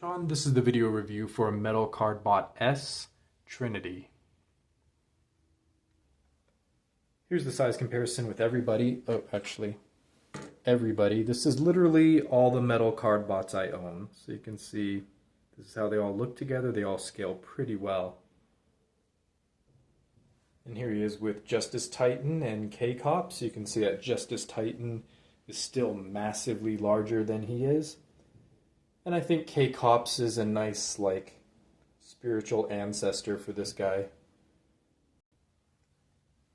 This is the video review for a metal Cardbot S Trinity. Here's the size comparison with everybody. Oh, actually, everybody. This is literally all the metal Cardbots I own. So you can see this is how they all look together. They all scale pretty well. And here he is with Justice Titan and K-Cop. So you can see that Justice Titan is still massively larger than he is. And I think K-Cops is a nice, spiritual ancestor for this guy.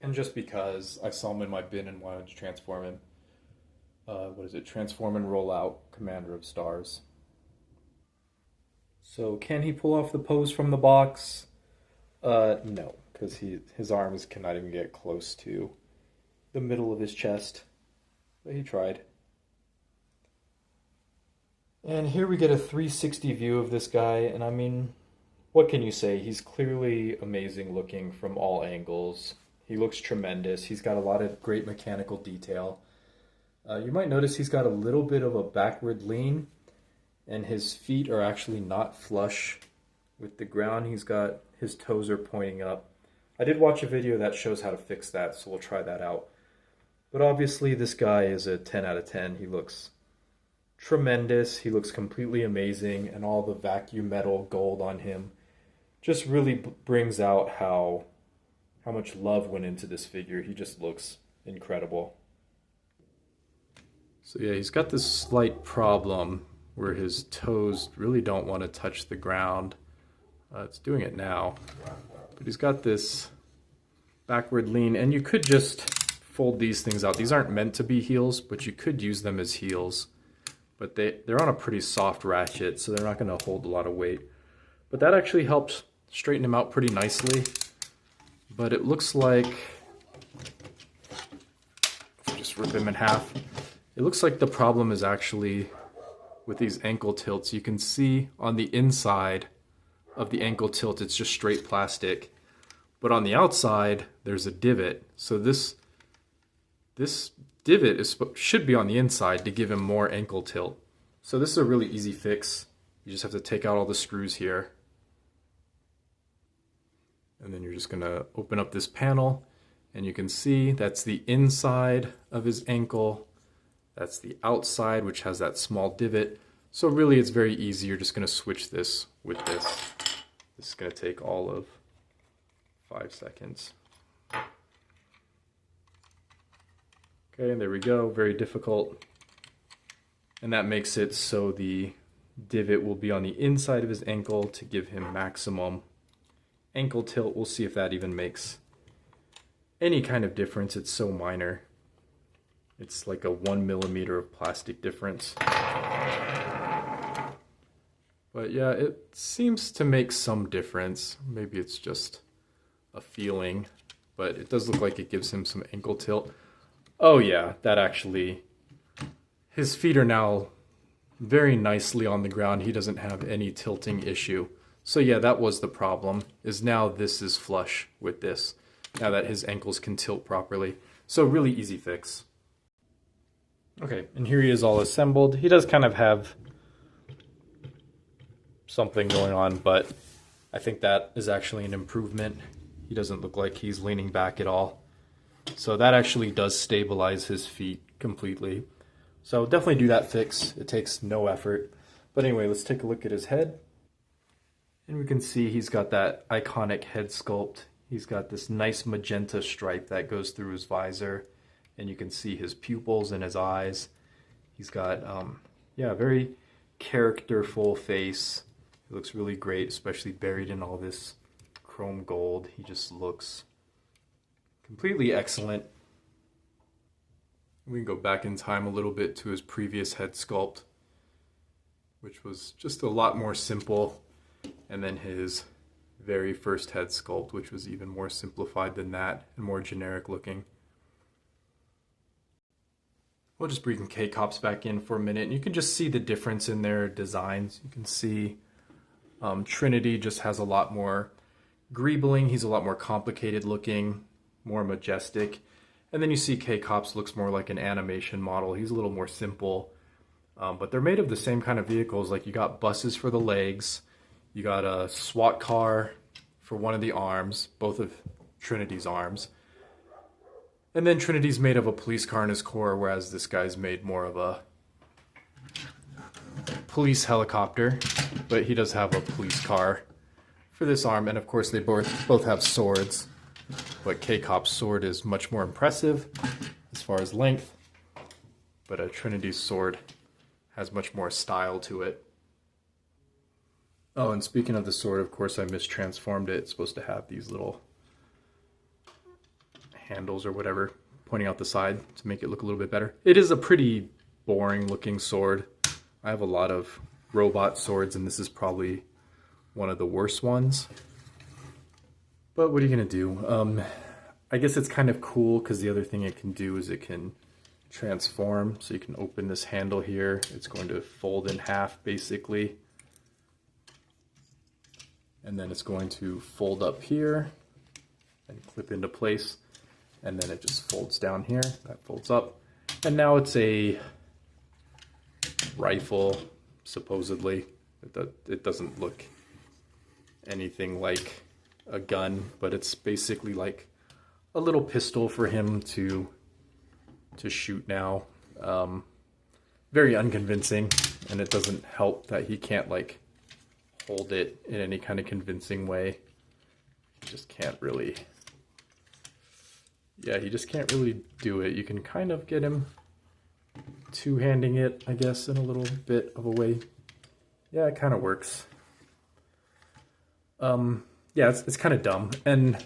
And just because I saw him in my bin and wanted to transform him. Transform and roll out Commander of Stars. So can he pull off the pose from the box? No, because his arms cannot even get close to the middle of his chest. But he tried. And here we get a 360 view of this guy, and I mean, what can you say? He's clearly amazing looking from all angles. He looks tremendous. He's got a lot of great mechanical detail. You might notice he's got a little bit of a backward lean, and his feet are actually not flush with the ground. His toes are pointing up. I did watch a video that shows how to fix that, so we'll try that out. But obviously this guy is a 10 out of 10. He looks tremendous. He looks completely amazing, and all the vacuum metal gold on him just really brings out how much love went into this figure. He just looks incredible. So yeah, he's got this slight problem where his toes really don't want to touch the ground. It's doing it now, but he's got this backward lean, and you could just fold these things out. These aren't meant to be heels, but you could use them as heels. But they're on a pretty soft ratchet, so they're not going to hold a lot of weight. But that actually helps straighten him out pretty nicely. But it looks like, just rip him in half. It looks like the problem is actually with these ankle tilts. You can see on the inside of the ankle tilt, it's just straight plastic. But on the outside, there's a divot. So this divot should be on the inside to give him more ankle tilt. So this is a really easy fix. You just have to take out all the screws here. And then you're just gonna open up this panel, and you can see that's the inside of his ankle. That's the outside, which has that small divot. So really it's very easy. You're just gonna switch this with this. This is gonna take all of 5 seconds. Okay, and there we go, very difficult. And that makes it so the divot will be on the inside of his ankle to give him maximum ankle tilt. We'll see if that even makes any kind of difference. It's so minor. It's like a 1 millimeter of plastic difference. But yeah, it seems to make some difference. Maybe it's just a feeling, but it does look like it gives him some ankle tilt. Oh yeah, that actually, his feet are now very nicely on the ground. He doesn't have any tilting issue. So yeah, that was the problem, is now this is flush with this, now that his ankles can tilt properly. So really easy fix. Okay, and here he is all assembled. He does kind of have something going on, but I think that is actually an improvement. He doesn't look like he's leaning back at all. So that actually does stabilize his feet completely. So definitely do that fix. It takes no effort. But anyway, let's take a look at his head. And we can see he's got that iconic head sculpt. He's got this nice magenta stripe that goes through his visor. And you can see his pupils and his eyes. He's got, a very characterful face. It looks really great, especially buried in all this chrome gold. He just looks completely excellent. We can go back in time a little bit to his previous head sculpt, which was just a lot more simple. And then his very first head sculpt, which was even more simplified than that and more generic looking. We'll just bring K-Cops back in for a minute, and you can just see the difference in their designs. You can see Trinity just has a lot more greebling. He's a lot more complicated looking, more majestic. And then you see K-Cops looks more like an animation model. He's a little more simple. But they're made of the same kind of vehicles. Like you got buses for the legs, you got a SWAT car for one of the arms, both of Trinity's arms. And then Trinity's made of a police car in his core, whereas this guy's made more of a police helicopter. But he does have a police car for this arm. And of course they both have swords. But K-Cop's sword is much more impressive as far as length. But Trinity's sword has much more style to it. Oh, and speaking of the sword, of course I mistransformed it. It's supposed to have these little handles or whatever pointing out the side to make it look a little bit better. It is a pretty boring looking sword. I have a lot of robot swords and this is probably one of the worst ones. But what are you gonna do? I guess it's kind of cool because the other thing it can do is it can transform. So you can open this handle here. It's going to fold in half basically. And then it's going to fold up here and clip into place. And then it just folds down here. That folds up. And now it's a rifle, supposedly. It doesn't look anything like a gun, but it's basically like a little pistol for him to shoot now. Very unconvincing, and it doesn't help that he can't like hold it in any kind of convincing way. He just can't really, yeah, he just can't really do it. You can kind of get him two-handing it, I guess, in a little bit of a way. Yeah, it kind of works. Yeah, it's kind of dumb. And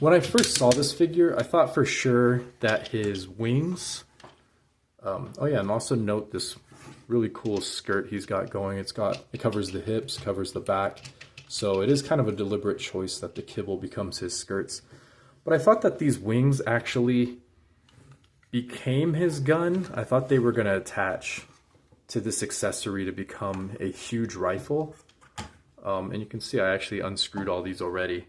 when I first saw this figure, I thought for sure that his wings... oh yeah, and also note this really cool skirt he's got going. It covers the hips, covers the back. So it is kind of a deliberate choice that the kibble becomes his skirts. But I thought that these wings actually became his gun. I thought they were going to attach to this accessory to become a huge rifle. And you can see I actually unscrewed all these already.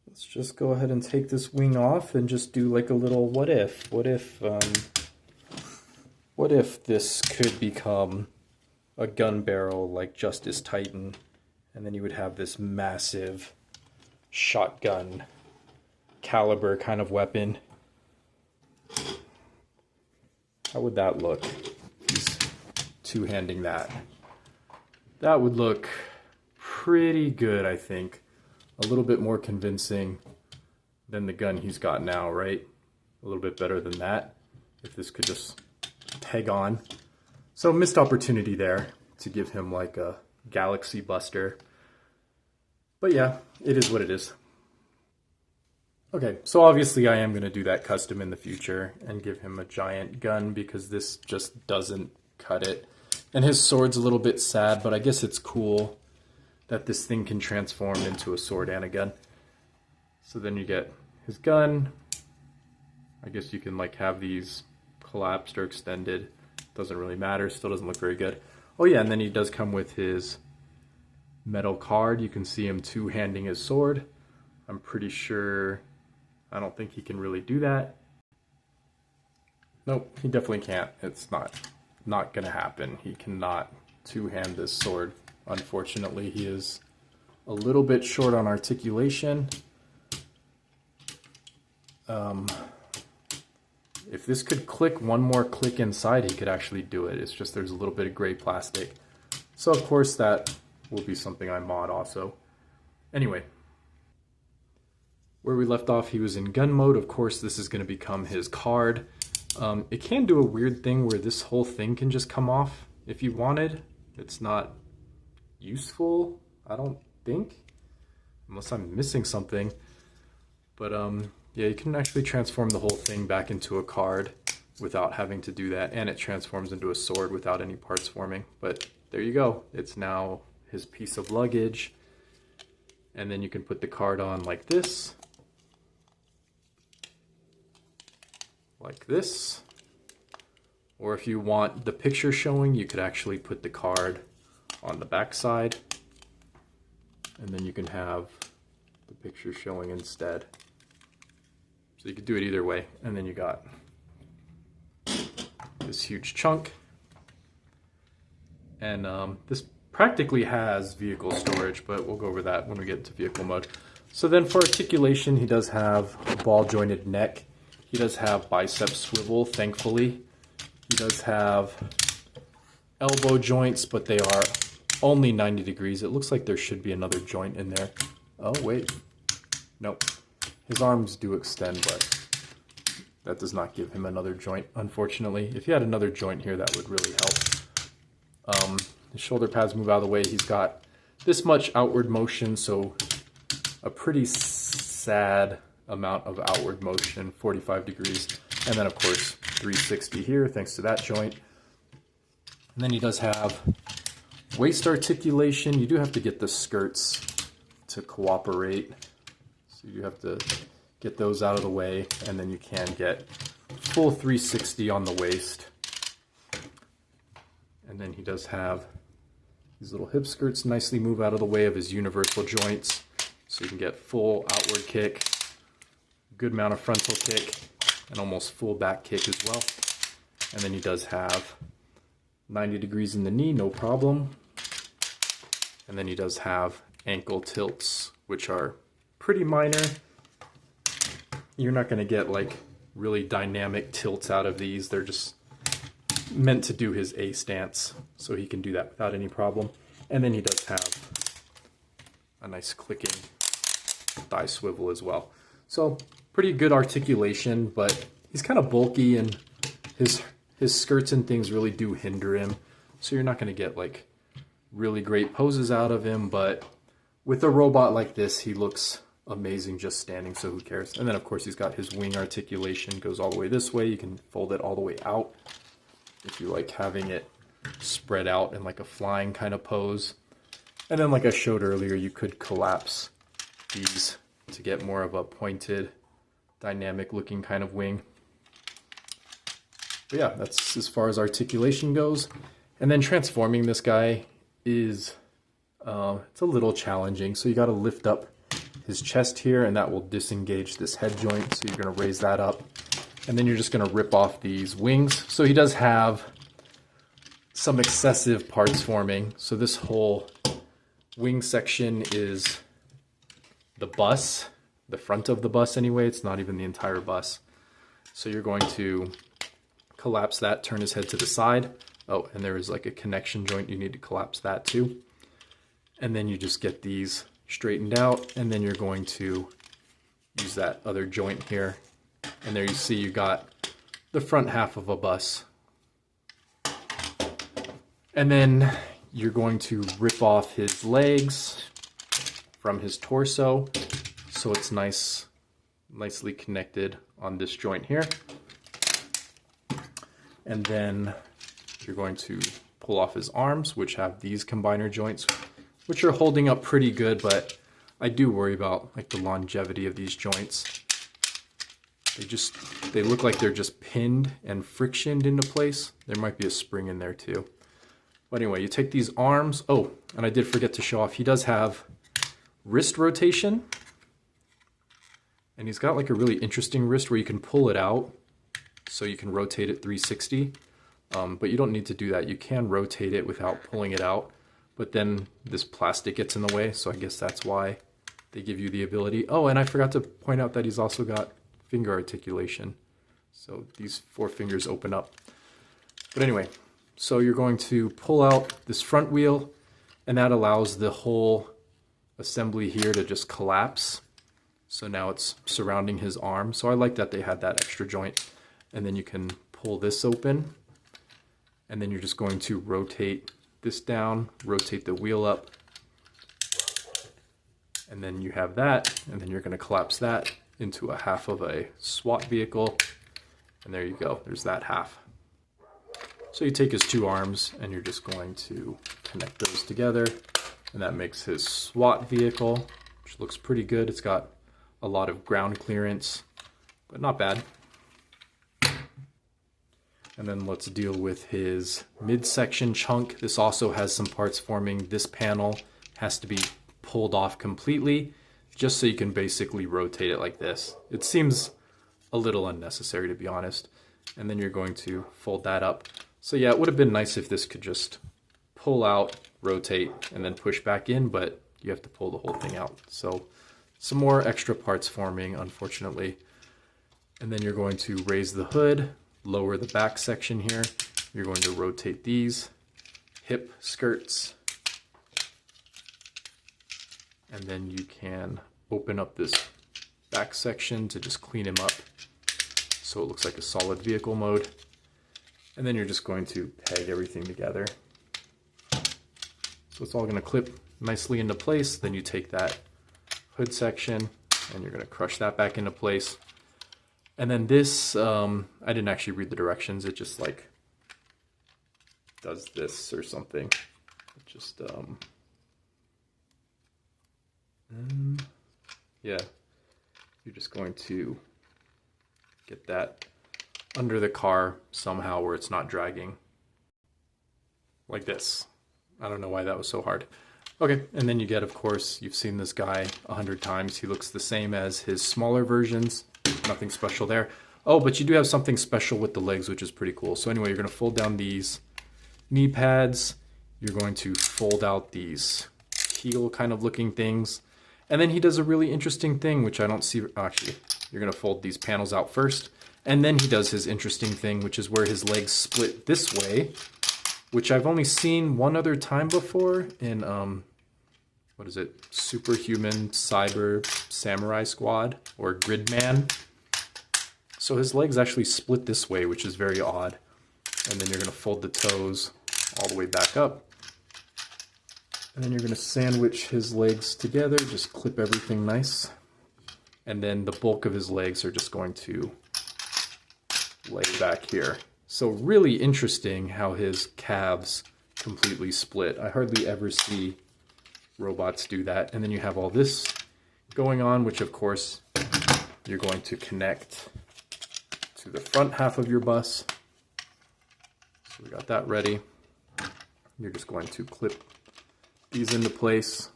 Let's just go ahead and take this wing off and just do like a little what if. What if this could become a gun barrel like Justice Titan, and then you would have this massive shotgun caliber kind of weapon. How would that look? He's two-handing that. That would look pretty good, I think. A little bit more convincing than the gun he's got now, right? A little bit better than that, if this could just peg on. So missed opportunity there to give him like a galaxy buster. But yeah, it is what it is. Okay, so obviously I am going to do that custom in the future and give him a giant gun because this just doesn't cut it. And his sword's a little bit sad, but I guess it's cool that this thing can transform into a sword and a gun. So then you get his gun. I guess you can like have these collapsed or extended. Doesn't really matter, still doesn't look very good. Oh yeah, and then he does come with his metal card. You can see him two-handing his sword. I'm pretty sure, I don't think he can really do that. Nope, he definitely can't. It's not gonna happen. He cannot two-hand this sword. Unfortunately, he is a little bit short on articulation. If this could click one more click inside, he could actually do it. It's just there's a little bit of gray plastic. So of course that will be something I mod also. Anyway, where we left off, he was in gun mode. Of course, this is going to become his card. It can do a weird thing where this whole thing can just come off if you wanted. It's not useful, I don't think, unless I'm missing something. But yeah, you can actually transform the whole thing back into a card without having to do that, and it transforms into a sword without any parts forming. But there you go, it's now his piece of luggage. And then you can put the card on like this, or if you want the picture showing, you could actually put the card on the back side, and then you can have the picture showing instead. So you could do it either way, and then you got this huge chunk. And this practically has vehicle storage, but we'll go over that when we get to vehicle mode. So then for articulation, he does have a ball jointed neck. He does have bicep swivel, thankfully. He does have elbow joints, but they are only 90 degrees. It looks like there should be another joint in there. Oh, wait. Nope. His arms do extend, but that does not give him another joint, unfortunately. If he had another joint here, that would really help. His shoulder pads move out of the way. He's got this much outward motion, so a pretty sad amount of outward motion, 45 degrees. And then, of course, 360 here, thanks to that joint. And then he does have waist articulation. You do have to get the skirts to cooperate. So you have to get those out of the way, and then you can get full 360 on the waist. And then he does have these little hip skirts nicely move out of the way of his universal joints, so you can get full outward kick, good amount of frontal kick, and almost full back kick as well. And then he does have 90 degrees in the knee, no problem. And then he does have ankle tilts, which are pretty minor. You're not going to get like really dynamic tilts out of these. They're just meant to do his A stance, so he can do that without any problem. And then he does have a nice clicking thigh swivel as well. So pretty good articulation, but he's kind of bulky, and his skirts and things really do hinder him. So you're not going to get like really great poses out of him, but with a robot like this, he looks amazing just standing, so who cares? And then of course he's got his wing articulation, goes all the way this way. You can fold it all the way out if you like having it spread out in like a flying kind of pose. And then like I showed earlier, you could collapse these to get more of a pointed, dynamic looking kind of wing. But yeah, that's as far as articulation goes. And then transforming this guy is it's a little challenging. So you got to lift up his chest here, and that will disengage this head joint. So you're going to raise that up, and then you're just going to rip off these wings. So he does have some excessive parts forming. So this whole wing section is the bus, the front of the bus anyway. It's not even the entire bus. So you're going to collapse that, turn his head to the side. Oh, and there is like a connection joint. You need to collapse that too. And then you just get these straightened out, and then you're going to use that other joint here. And there you see you got the front half of a bus. And then you're going to rip off his legs from his torso, so it's nicely connected on this joint here. And then you're going to pull off his arms, which have these combiner joints, which are holding up pretty good, but I do worry about like the longevity of these joints. They look like they're just pinned and frictioned into place. There might be a spring in there too. But anyway, you take these arms. Oh, and I did forget to show off, he does have wrist rotation. And he's got like a really interesting wrist where you can pull it out, so you can rotate it 360. But you don't need to do that. You can rotate it without pulling it out. But then this plastic gets in the way, so I guess that's why they give you the ability. Oh, and I forgot to point out that he's also got finger articulation. So these 4 fingers open up. But anyway, so you're going to pull out this front wheel, and that allows the whole assembly here to just collapse. So now it's surrounding his arm. So I like that they had that extra joint. And then you can pull this open, and then you're just going to rotate this down, rotate the wheel up, and then you have that, and then you're going to collapse that into a half of a SWAT vehicle, and there you go, there's that half. So you take his 2 arms, and you're just going to connect those together, and that makes his SWAT vehicle, which looks pretty good. It's got a lot of ground clearance, but not bad. And then let's deal with his midsection chunk. This also has some parts forming. This panel has to be pulled off completely, just so you can basically rotate it like this. It seems a little unnecessary, to be honest. And then you're going to fold that up. So yeah, it would have been nice if this could just pull out, rotate, and then push back in, but you have to pull the whole thing out. So some more extra parts forming, unfortunately. And then you're going to raise the hood, lower the back section here. You're going to rotate these hip skirts. And then you can open up this back section to just clean him up so it looks like a solid vehicle mode. And then you're just going to peg everything together. So it's all going to clip nicely into place. Then you take that hood section and you're going to crush that back into place. And then this, I didn't actually read the directions. It just like does this or something. It just, yeah, you're just going to get that under the car somehow where it's not dragging. Like this. I don't know why that was so hard. Okay, and then you get, of course, you've seen this guy 100 times. He looks the same as his smaller versions. Nothing special there. Oh, but you do have something special with the legs, which is pretty cool. So anyway, you're going to fold down these knee pads. You're going to fold out these heel kind of looking things. And then he does a really interesting thing, which I don't see. Actually, you're going to fold these panels out first. And then he does his interesting thing, which is where his legs split this way, which I've only seen one other time before in, what is it? Superhuman Cyber Samurai Squad or Gridman. So his legs actually split this way, which is very odd. And then you're going to fold the toes all the way back up. And then you're going to sandwich his legs together, just clip everything nice. And then the bulk of his legs are just going to lay back here. So really interesting how his calves completely split. I hardly ever see robots do that. And then you have all this going on, which of course you're going to connect to the front half of your bus. So we got that ready. You're just going to clip these into place.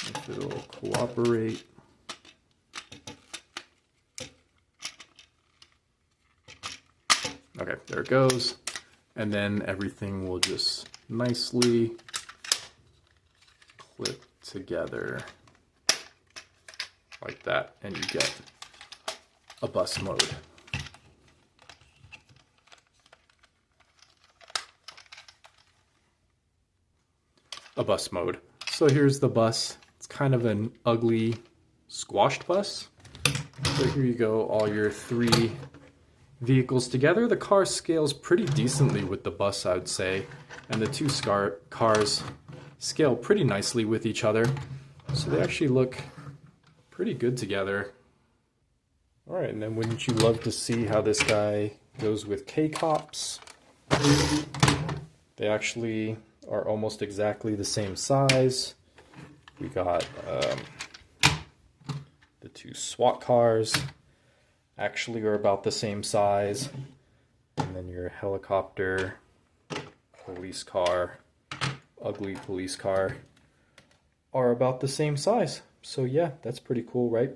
If it'll cooperate. Okay, there it goes. And then everything will just nicely clip together like that, and you get a bus mode. A bus mode. So here's the bus. It's kind of an ugly, squashed bus. So here you go, all your 3 vehicles together. The car scales pretty decently with the bus, I would say, and the 2 cars scale pretty nicely with each other. So they actually look pretty good together. All right, and then wouldn't you love to see how this guy goes with K-Cops? They actually are almost exactly the same size. We got the 2 SWAT cars actually are about the same size. And then your helicopter, police car, ugly police car are about the same size. So yeah, that's pretty cool, right?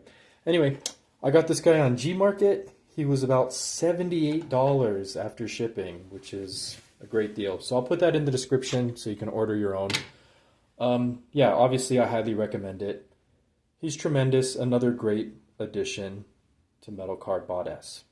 Anyway, I got this guy on Gmarket. He was about $78 after shipping, which is a great deal. So I'll put that in the description so you can order your own. Yeah, obviously I highly recommend it. He's tremendous. Another great addition to Metal Cardbot S.